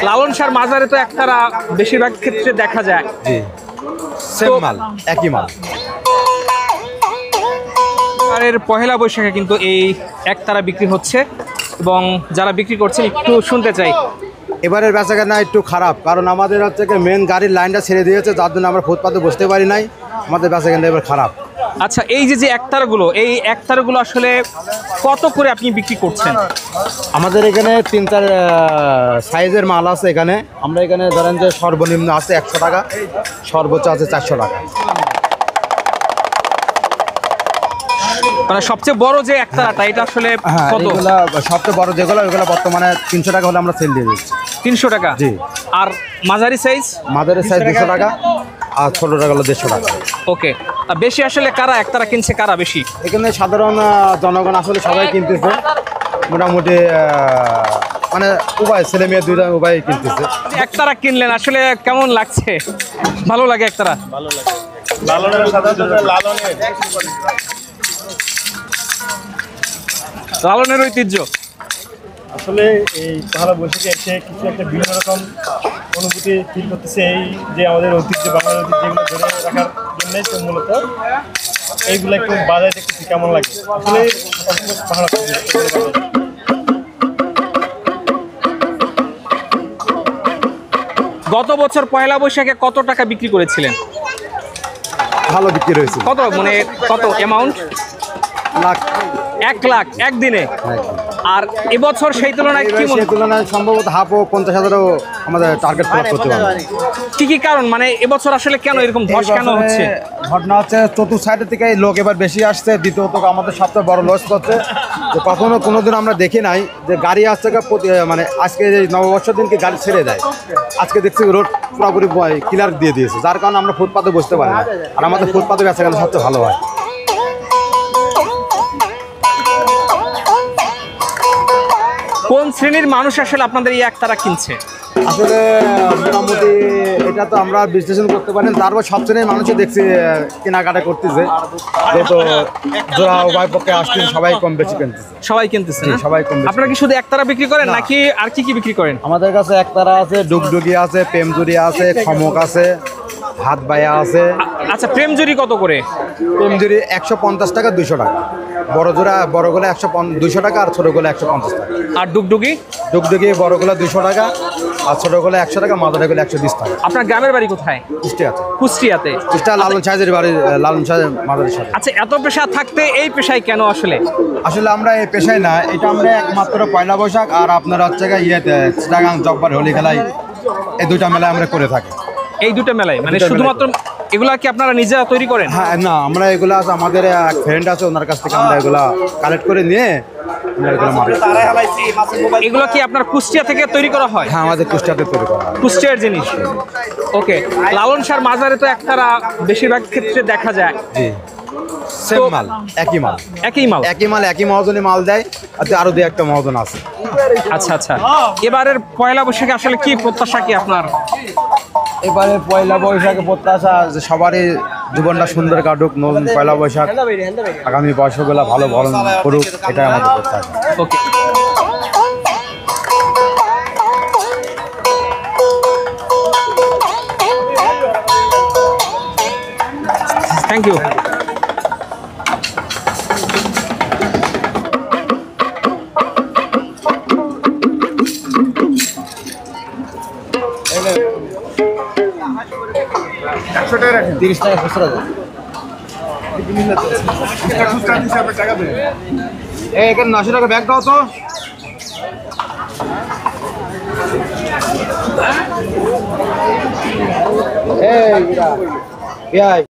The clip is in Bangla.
লালন শাহর মাজারে তো একতারা বেশিরভাগ ক্ষেত্রে দেখা যায়। জি, সেম মাল, একই মাল। এর পহেলা বৈশাখে কিন্তু এই একতারা বিক্রি হচ্ছে এবং যারা বিক্রি করছেন একটু শুনতে চাই। এবারের বেচাকেনা একটু খারাপ, কারণ আমাদের হচ্ছে মেন গাড়ির লাইনটা ছেড়ে দিয়েছে, যার জন্য আমরা ফুটপাতে বসতে পারি নাই। আমাদের বেচাকেনা এবার খারাপ। আচ্ছা, এই যে একতারাগুলো, এই একতারাগুলো আসলে কত করে আপনি বিক্রি করছেন? আমাদের এখানে 3-4 সাইজের মাল আছে। এখানে আমরা এখানে ধরেন যে সর্বনিম্ন আছে 100 টাকা, সর্বোচ্চ আছে 400 টাকা। মানে সবচেয়ে বড় যে একতারাটা এটা আসলে কত? এগুলা সবচেয়ে বড় যেগুলো ওইগুলো বর্তমানে 300 টাকা হলে আমরা সেল দিয়ে দিচ্ছি। 300 টাকা? জি। আর মাঝারি সাইজ? মাঝারি সাইজ 200 টাকা, আর ছোটটা হলো 150 টাকা। ওকে। বেশি আসলে কারা একতারা কিনছে, কারা বেশি? এখানে সাধারণ জনগণ আসলে সবাই কিনতেছে, মোটামুটি মানে উভয় ছেলে মেয়ে দুইটা উভয় কিনতেছে। একতারা কিনলেন, আসলে কেমন লাগছে? ভালো লাগে একতারা? ভালো লাগে। লালনের সাধারণত লালনের ঐতিহ্য আসলে এই পহেলা বৈশাখে এসে কিছু একটা বিভিন্ন রকম অনুভূতি ফিল করতেছে। এই যে আমাদের ঐতিহ্য, বাংলার ঐতিহ্য, এগুলো ধরে রাখার জন্যই তো মূলত এইগুলো একটু বাজারে দেখতেছি কেমন লাগে। আসলে ভালো লাগছে। গত বছর পয়লা বৈশাখে কত টাকা বিক্রি করেছিলেন? ভালো বিক্রি রয়েছে। কত মানে কত অ্যামাউন্ট? লাখ 1 লাখ একদিনে। আর এবছর সেই তুলনায় কি মনে? সেই তুলনায় সম্ভবত হাফ ও 50,000ও আমাদের টার্গেট পূরণ করতে পারবে। কি কারণ, মানে এবছর আসলে কেন এরকম ধস কেন হচ্ছে? ঘটনা হচ্ছে চতুর্থ সাইডের থেকে লোক এবার বেশি আসছে। দ্বিতীয়ত আমাদের সবচেয়ে বড় লস করছে যে কখনো কোনোদিন আমরা দেখি নাই যে গাড়ি আসছে মানে আজকে এই নববর্ষের দিনকে গাড়ি ছেড়ে দেয়। আজকে দেখছি রোড পুরোপুরি ক্লিয়ার দিয়ে দিয়েছে, যার কারণে আমরা ফুটপাতে বসতে পারি না। আর আমাদের ফুটপাতে বেচাকেনা সবচেয়ে ভালো হয়। কোন শ্রেণীর মানুষ আসলে আপনাদের এই একতারা কিনছে? আসলে মোটামুটি এটা তো আমরা বিশ্লেষণ করতে পারি, তারপর সব শ্রেণীর মানুষই দেখছি কেনাকাটা করতেছে। যেহেতু যারা উভয় পক্ষে আসছেন সবাই কম বেশি কিনতেছে। সবাই কিনতেছে না? সবাই কম বেশি। আপনারা কি শুধু একতারা বিক্রি করেন নাকি আর কি কি বিক্রি করেন? আমাদের কাছে একতারা আছে, ডুগডুগি আছে, প্রেমজুরি আছে, খমক আছে, হাত বায়া আছে। আচ্ছা, প্রেমজুরি কত করে? প্রেমজুরি 150 টাকা, 200 টাকা। বড়গুলো 200 টাকা, আর ছোটগুলো 150 টাকা। আর ডুগডুগি? ডুগডুগি বড়গুলো 200 টাকা, আর ছোটগুলো 100 টাকা, মাদারগুলো 120 টাকা। আপনার গ্রামের বাড়ি কোথায়? কুষ্টিয়াতে। কুষ্টিয়াতে? কুষ্টিয়া লালন সাহেবের বাড়ি, লালন সাহেব মাদারের সাথে। আচ্ছা, এত পেশা থাকতে এই পেশায় কেন আসলে? আসলে আমরা এই পেশায় না, এটা আমরা একমাত্র পয়লা বৈশাখ আর আপনার হচ্ছে ইয়েতে চিটাগাং জব্বার হোলি খেলায়, এই দুইটা মেলায় আমরা করে থাকি। এই দুটো মেলায় মানে শুধুমাত্র এগুলা কি আপনারা নিজেরা তৈরি করেন? হ্যাঁ, না, আমরা এগুলা আমাদের এক ফ্রেন্ড আছে, ওনার কাছ থেকে আমরা এগুলা কালেক্ট করে নিয়ে এগুলো কি আপনার কুষ্টিয়া থেকে তৈরি করা হয়? হ্যাঁ, আমাদের কুষ্টিয়াতে তৈরি করা হয়। কুষ্টিয়ার জিনিস। ওকে। লালন শাহর মাজারে তো একতারা বেশিরভাগ ক্ষেত্রে দেখা যায়। জি, সেম মাল, একই মাল। একই মাল? একই মাল, একই মহাজনী মাল দেয়। আরো দুই একটা মহাজন আছে। আচ্ছা আচ্ছা। এবারের পয়লা বৈশাখে আসলে কি প্রত্যাশা কি আপনার? এবারে পয়লা বৈশাখে প্রত্যাশা যে সবারই জীবনটা সুন্দর কাটুক, নতুন পয়লা বৈশাখ, আগামী বর্ষগুলো ভালো বরণ করুক, এটাই আমাদের প্রত্যাশা। ওকে। Thank you. টাকা 30 টাকা খুচরা দেয়। এখানে 900 টাকা ব্যাগ দাও তো।